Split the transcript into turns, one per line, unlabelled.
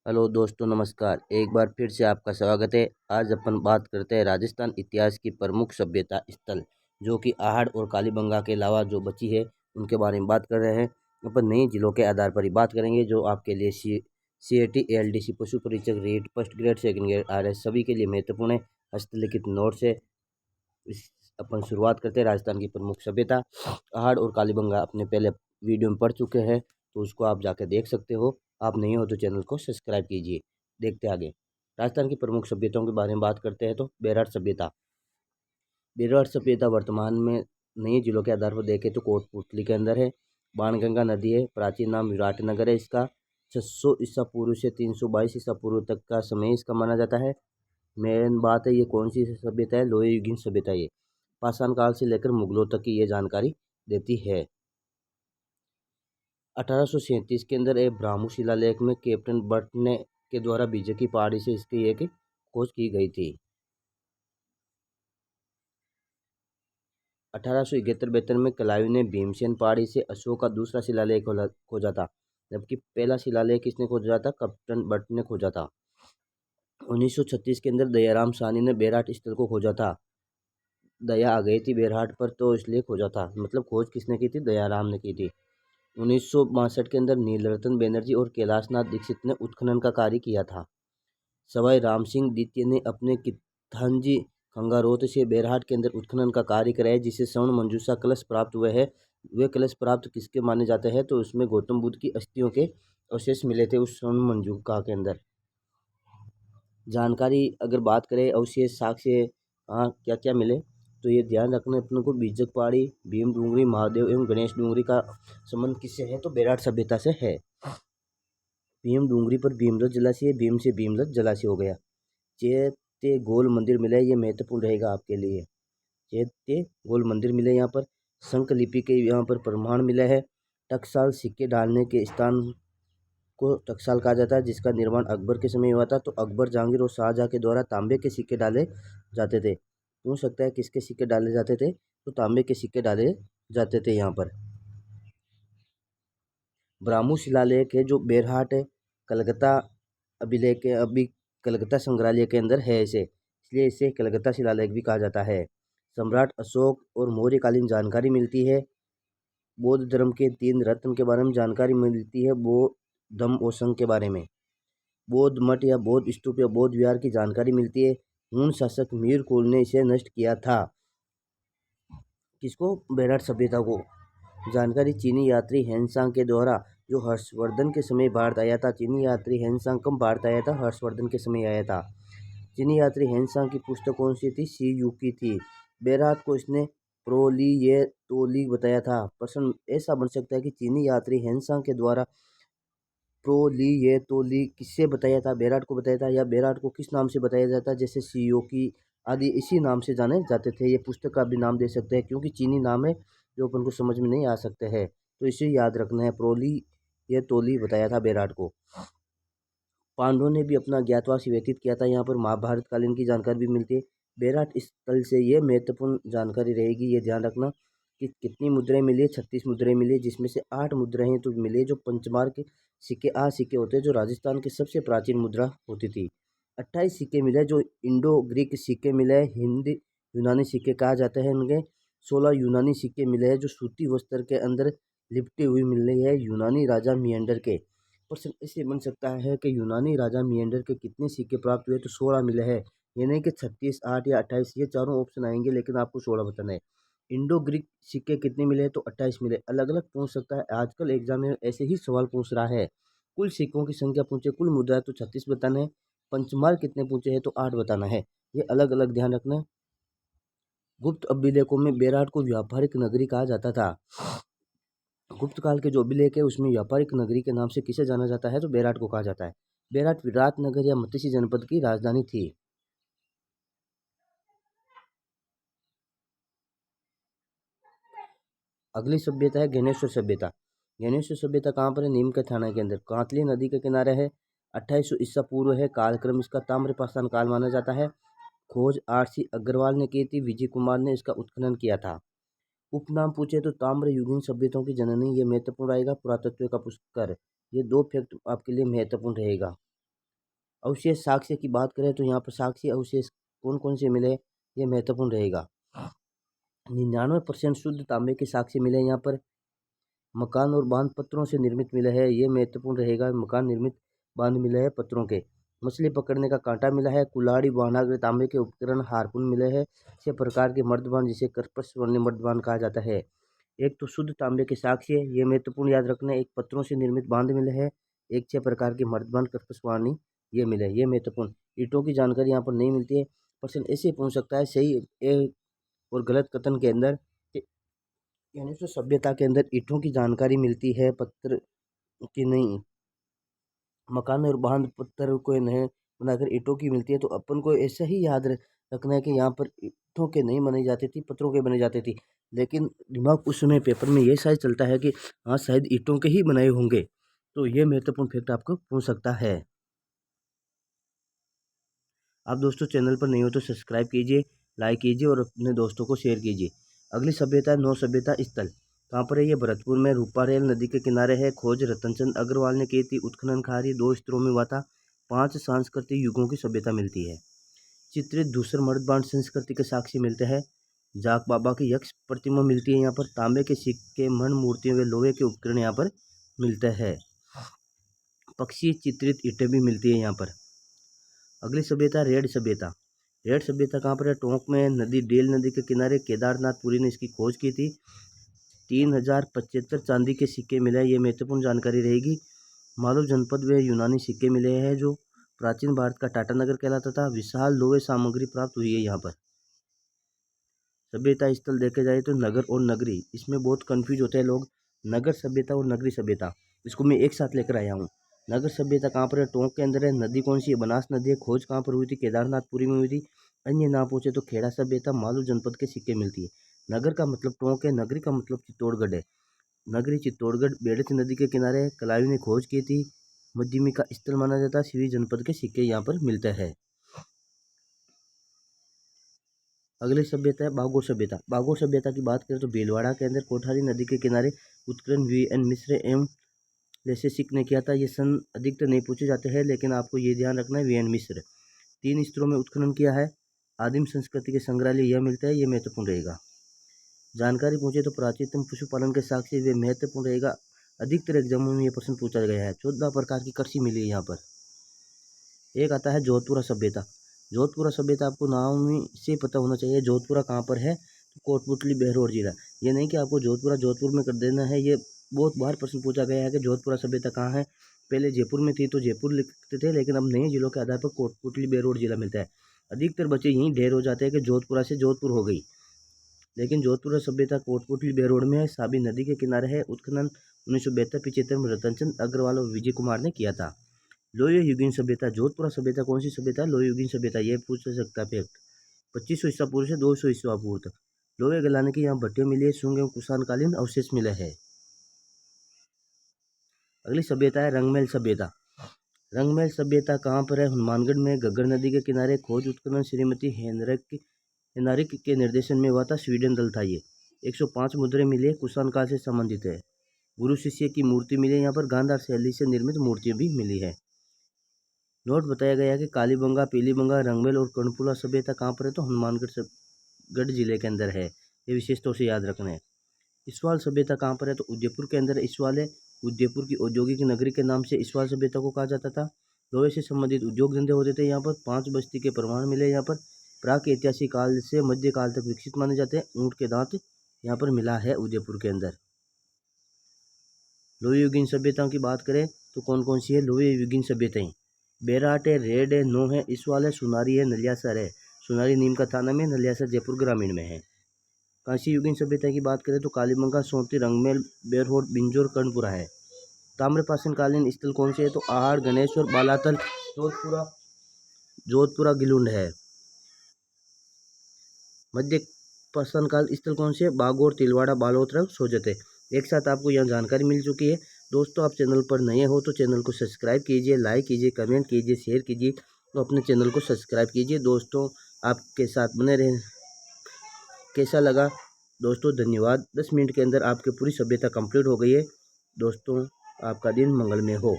Hello दोस्तों, नमस्कार। एक बार फिर से आपका स्वागत है। आज अपन बात करते हैं राजस्थान इतिहास की प्रमुख सभ्यता स्थल, जो कि आहड़ और कालीबंगा के अलावा जो बची है उनके बारे में बात कर रहे हैं। अपन नई जिलों के आधार पर ही बात करेंगे, जो आपके लिए CAT ALDC पशु परीक्षक REET first grade second grade RS सभी के लिए महत्वपूर्ण है। हस्तलिखित नोट्स है। इस अपन शुरुआत करते हैं राजस्थान की प्रमुख सभ्यता। आहड़ और कालीबंगा अपने पहले वीडियो में पढ़ चुके हैं, तो उसको आप जाकर देख सकते हो। आप नहीं हो तो चैनल को सब्सक्राइब कीजिए। देखते आगे। राजस्थान की प्रमुख सभ्यताओं के बारे में बात करते हैं तो बेरहाट सभ्यता। बेरहाट सभ्यता वर्तमान में नए जिलों के आधार पर देखें तो कोटपुतली के अंदर है। बाणगंगा नदी है, प्राचीन नाम विराटनगर है इसका। 600 ईसा पूर्व से 322 ईसा पूर्व तक का समय इसका माना जाता है। मेन बात है, ये कौन सी सभ्यता है? लोहे युगीन सभ्यता। ये पाषाण काल से लेकर मुगलों तक की ये जानकारी देती है। 1837 के अंदर एक ब्राह्मू शिलालेख में कैप्टन बट ने के द्वारा बीजे की पहाड़ी से इसकी एक खोज की गई थी। 1871-72 में कलायू ने भीमसेन पहाड़ी से अशोक का दूसरा शिलालेख खोजा था, जबकि पहला शिलालेख किसने खोजा था? कैप्टन बट ने खोजा था। 1936 के अंदर दयाराम साहनी ने बेरहाट स्थल को खोजा था। दया आ गई थी बेरहाट पर, तो इसलिए खोजा था। मतलब खोज किसने की थी? दयाराम ने की थी। 1962 के अंदर नीलरतन बनर्जी और कैलाशनाथ दीक्षित ने उत्खनन का कार्य किया था। सवाई राम सिंह द्वितीय ने अपने कित्थांजी खंगारोत से बेरहाट के अंदर उत्खनन का कार्य कराया, जिसे स्वर्ण मंजूषा कलश प्राप्त हुए हैं। वे कलश प्राप्त किसके माने जाते हैं? तो उसमें गौतम बुद्ध की अस्थियों के अवशेष मिले थे उस स्वर्ण मंजूषा के अंदर। जानकारी अगर बात करें अवशेष साक्ष्य हाँ क्या क्या मिले, तो ये ध्यान रखना अपने को। बीजक पहाड़ी, भीम डूंगरी, महादेव एवं गणेश डूंगरी का संबंध किससे है? तो बेरहाट सभ्यता से है। भीम डूंगरी पर भीमरथ जलाशय, भीम से भीमरथ जलाशय हो गया। चैत्य गोल मंदिर मिला है, ये महत्वपूर्ण रहेगा आपके लिए। चैत्य गोल मंदिर मिले यहाँ पर। शंख लिपि के यहाँ पर प्रमाण मिला है। टकसाल सिक्के डालने के स्थान को टकसाल कहा जाता है, जिसका निर्माण अकबर के समय हुआ था। तो अकबर, जहांगीर और शाहजहां के द्वारा तांबे के सिक्के डाले जाते थे। पूछ सकता है किसके सिक्के डाले जाते थे? तो तांबे के सिक्के डाले जाते थे यहाँ पर। ब्राह्मू शिलालेख है जो बेरहाट है, कलकत्ता अभिलेख के अभी कलकत्ता संग्रहालय के अंदर है इसे, इसलिए इसे कलकत्ता शिलालेख भी कहा जाता है। सम्राट अशोक और मौर्यकालीन जानकारी मिलती है। बौद्ध धर्म के 3 रत्न के बारे में जानकारी मिलती है। बौद्ध धम्म और संघ के बारे में। बौद्ध मठ या बौद्ध स्तूप या बौद्ध विहार की जानकारी मिलती है। हुन शासक मीर कुल ने इसे नष्ट किया था। किसको? बेरहाट सभ्यता को। जानकारी चीनी यात्री हेनसांग के द्वारा, जो हर्षवर्धन के समय भारत आया था। चीनी यात्री हेनसांग कब भारत आया था? हर्षवर्धन के समय आया था। चीनी यात्री हेनसांग की पुस्तक कौन सी थी? सी यू की थी। बेरहाट को इसने प्रोली ये तोली बताया था। प्रश्न ऐसा बन सकता है कि चीनी यात्री हेनसांग के द्वारा प्रोली ये तोली किससे बताया था? बेरहाट को बताया था। या बेरहाट को किस नाम से बताया जाता है? जैसे सीओ की आदि इसी नाम से जाने जाते थे। ये पुस्तक का भी नाम दे सकते हैं, क्योंकि चीनी नाम है जो अपन को समझ में नहीं आ सकते हैं, तो इसे याद रखना है। प्रोली ये तोली बताया था बेरहाट को। पांडवों ने भी अपना ज्ञातवास व्यतीत किया था। यहाँ पर महाभारत कालीन की जानकारी भी मिलती है। बेरहाट स्थल से ये महत्वपूर्ण जानकारी रहेगी, ये ध्यान रखना कि कितनी मुद्राएं मिली है? 36 मुद्राएं मिली, जिसमें से 8 मुद्राएं तो मिले जो पंचमार के सिक्के, 8 सिक्के होते हैं जो राजस्थान की सबसे प्राचीन मुद्रा होती थी। 28 सिक्के मिले जो इंडो ग्रीक सिक्के मिले हैं, हिंदी यूनानी सिक्के कहा जाते हैं इनके। 16 यूनानी सिक्के मिले हैं जो सूती वस्त्र के अंदर लिपटी हुई मिल रही है, यूनानी राजा मियंडर के। प्रश्न इससे बन सकता है कि यूनानी राजा मियंडर के कितने सिक्के प्राप्त हुए? तो 16 मिले हैं। ये नहीं कि 36, 8 या 28, ये चारों ऑप्शन आएंगे, लेकिन आपको 16 बताना है। इंडो ग्रीक सिक्के कितने मिले? तो 28 मिले। अलग अलग पूछ सकता है, आजकल एग्जाम में ऐसे ही सवाल पूछ रहा है। कुल सिक्कों की संख्या पूछे, कुल मुद्रा तो 36 बताना है। पंचमार कितने पूछे हैं? तो 8 बताना है। ये अलग अलग ध्यान रखना है। गुप्त अभिलेखों में बेरहाट को व्यापारिक नगरी कहा जाता था। गुप्त काल के जो अभिलेख है उसमें व्यापारिक नगरी के नाम से किसे जाना जाता है? तो बेरहाट को कहा जाता है। बेरहाट विराटनगर या मत्स्य जनपद की राजधानी थी। अगली सभ्यता है ज्ञानेश्वर सभ्यता। ज्ञानेश्वर सभ्यता कहाँ पर है? नीम के थाना के अंदर, कांतली नदी के किनारे है। 2800 ईसा पूर्व है कालक्रम, इसका ताम्रपाषाण काल माना जाता है। खोज RC अग्रवाल ने की थी, विजय कुमार ने इसका उत्खनन किया था। उपनाम पूछे तो ताम्र युगीन सभ्यताओं की जननी, ये महत्वपूर्ण रहेगा। पुरातत्व का पुष्कर, ये 2 फैक्ट आपके लिए महत्वपूर्ण रहेगा। अवशेष साक्ष्य की बात करें तो यहाँ पर साक्ष्य अवशेष कौन कौन से मिले, ये महत्वपूर्ण रहेगा। 99% शुद्ध तांबे के साक्ष्य मिले यहाँ पर। मकान और बांध पत्थरों से निर्मित मिले हैं, ये महत्वपूर्ण रहेगा। मकान निर्मित बांध मिले हैं पत्थरों के। मछली पकड़ने का कांटा मिला है। कुल्हाड़ी, बाणाग्र, तांबे के उपकरण, हारपून मिले हैं। 6 प्रकार के मर्दबान जिसे कर्पस स्वर्ण मर्दबान कहा जाता है। एक तो शुद्ध तांबे के साक्ष्य, ये महत्वपूर्ण याद रखना। एक पत्थरों से निर्मित बांध मिले हैं। एक 6 प्रकार के मर्दबान कर्पस वाणी ये मिले, ये महत्वपूर्ण। ईंटों की जानकारी यहाँ पर नहीं मिलती है। प्रश्न ऐसे पूछ सकता है सही और गलत कथन के अंदर, यानी तो सभ्यता के अंदर ईंटों की जानकारी मिलती है, पत्थर की नहीं। मकान और बांध पत्थर को नहीं बनाकर ईंटों की मिलती है, तो अपन को ऐसा ही याद रखना है कि यहाँ पर ईंटों के नहीं बनाई जाती थी, पत्थरों के बने जाते थी। लेकिन दिमाग उस समय पेपर में ये शायद चलता है कि हाँ शायद ईंटों के ही बनाए होंगे। तो ये महत्वपूर्ण फैक्ट आपको पूछ सकता है। आप दोस्तों चैनल पर नहीं हो तो सब्सक्राइब कीजिए, लाइक कीजिए और अपने दोस्तों को शेयर कीजिए। अगली सभ्यता नौ सभ्यता स्थल कहाँ पर है, ये भरतपुर में रूपारेल नदी के किनारे है। खोज रतनचंद अग्रवाल ने की थी। उत्खनन कार्य 2 स्तरों में हुआ था। 5 सांस्कृतिक युगों की सभ्यता मिलती है। चित्रित धूसर मर्दबांड संस्कृति के साक्षी मिलते हैं। जाक बाबा की यक्ष प्रतिमा मिलती है यहाँ पर। तांबे के सिक्के, मण मूर्तियों व लोहे के उपकरण यहाँ पर मिलते हैं। पक्षी चित्रित ईंटें भी मिलती है यहाँ पर। अगली सभ्यता रेड सभ्यता। रेड सभ्यता कहाँ पर है, टोंक में नदी, डेल नदी के किनारे। केदारनाथपुरी ने इसकी खोज की थी। 3075 चांदी के सिक्के मिले, ये महत्वपूर्ण जानकारी रहेगी। मालव जनपद व यूनानी सिक्के मिले हैं जो प्राचीन भारत का टाटानगर कहलाता था। विशाल लोहे सामग्री प्राप्त हुई है यहाँ पर। सभ्यता स्थल देखे जाए तो नगर और नगरी, इसमें बहुत कंफ्यूज होते हैं लोग। नगर सभ्यता और नगरी सभ्यता, इसको मैं एक साथ लेकर आया हूँ। नगर सभ्यता कहाँ पर है, टोंक के अंदर है। नदी कौन सी है, बनास नदी है। खोज कहाँ पर हुई थी, केदारनाथपुरी में हुई थी। अन्य ना पूछे तो खेड़ा सभ्यता, मालव जनपद के सिक्के मिलती है। नगर का मतलब टोंक है, नगरी का मतलब चित्तौड़गढ़ है। नगरी चित्तौड़गढ़ बेड़च नदी के किनारे है। कलायु ने खोज की थी। मध्यमी का स्थल माना जाता है। श्री जनपद के सिक्के यहाँ पर मिलते हैं। अगली सभ्यता है बागोर सभ्यता। बागोर सभ्यता की बात करें तो भीलवाड़ा के अंदर कोठारी नदी के किनारे उत्खनन VN मिश्र एवं लेसेसिक ने किया था। ये सन अधिकतर नहीं पूछे जाते हैं, लेकिन आपको ये ध्यान रखना है VN मिश्र 3 स्तरों में उत्खनन किया है। आदिम संस्कृति के संग्रहालय यह मिलता है, ये महत्वपूर्ण रहेगा। जानकारी पूछे तो प्राचीनतम पशुपालन के साक्ष्य वे महत्वपूर्ण रहेगा। अधिकतर एग्जामों में यह प्रश्न पूछा गया है। 14 प्रकार की कृषि मिली है यहाँ पर। एक आता है जोधपुरा सभ्यता। जोधपुरा सभ्यता आपको नाम से पता होना चाहिए। जोधपुरा कहाँ पर है, तो कोटपुतली बहरोड जिला। ये नहीं कि आपको जोधपुरा जोधपुर में कर देना है। ये बहुत बार प्रश्न पूछा गया है कि जोधपुरा सभ्यता कहाँ है। पहले जयपुर में थी तो जयपुर लिखते थे, लेकिन अब नए जिलों के आधार पर कोटपुतली बहरोड जिला मिलता है। अधिकतर बच्चे यहीं ढेर हो जाते हैं कि जोधपुरा से जोधपुर हो गई, लेकिन जोधपुरा सभ्यता कोटपुतली बहरोड में है। साबी नदी के किनारे है। उत्खनन 1972-75 में रतनचंद अग्रवाल और विजय कुमार ने किया था। लोहे युगीन सभ्यता। जोधपुरा सभ्यता कौन सी सभ्यता है, लोहे युगीन सभ्यता, ये पूछ सकता है फैक्ट। 2500 ईसा पूर्व से 200 ईसा पूर्व तक लोहे गलाने की यहाँ भट्टियां मिली है। शुंग एवं कुषाणकालीन अवशेष मिले हैं। अगली सभ्यता है रंगमहल सभ्यता। रंगमहल सभ्यता कहाँ पर है, हनुमानगढ़ में, घग्गर नदी के किनारे। खोज उत्खनन श्रीमती हेनरिक के निर्देशन में हुआ था। स्वीडन दल था ये। 105 मुद्रे मिले, कुषाण काल से संबंधित है। गुरु शिष्य की मूर्ति मिली है यहाँ पर। गांधार शैली से निर्मित मूर्तियां भी मिली है। नोट बताया गया है कि कालीबंगा, पीलीबंगा, रंगमहल और कर्णपुरा सभ्यता कहाँ पर है, तो हनुमानगढ़ जिले के अंदर है। ये विशेष तौर से याद रखना है। इस्वाल सभ्यता कहाँ पर है, तो उदयपुर के अंदर इस्वाल है। उदयपुर की औद्योगिक नगरी के नाम से इस्वाल सभ्यता को कहा जाता था। लोहे से संबंधित उद्योग धंधे होते थे यहाँ पर। 5 बस्ती के प्रमाण मिले यहाँ पर। प्राक ऐतिहासिक काल से मध्य काल तक विकसित माने जाते हैं। ऊँट के दांत यहाँ पर मिला है उदयपुर के अंदर। लोहे युगीन सभ्यताओं की बात करें तो कौन कौन सी है लोहे युगीन सभ्यताएं, बेराट है, रेड है, नो है, इस्वाल है, सुनारी है, नलियासर है। सुनारी नीम का थाना में, नलियासर जयपुर ग्रामीण में है। कांसी युगीन सभ्यता की बात करें तो कालीबंगा, सोंती, रंगमहल, बेरहोड, बिंजोर, कर्णपुरा है। ताम्रपाषाण कालीन स्थल कौन से है, तो आहड़, गणेश्वर, बालातल, जोधपुरा गिलुंड है। मध्य पाषाण काल स्थल कौन से है, बागोर, तिलवाड़ा, बालोतरा, सोजत है। एक साथ आपको यहाँ जानकारी मिल चुकी है। दोस्तों आप चैनल पर नए हो तो चैनल को सब्सक्राइब कीजिए, लाइक कीजिए, कमेंट कीजिए, शेयर कीजिए, तो अपने चैनल को सब्सक्राइब कीजिए। दोस्तों आपके साथ बने रहें। कैसा लगा दोस्तों, धन्यवाद। 10 मिनट के अंदर आपकी पूरी सभ्यता कंप्लीट हो गई है। दोस्तों आपका दिन मंगलमय हो।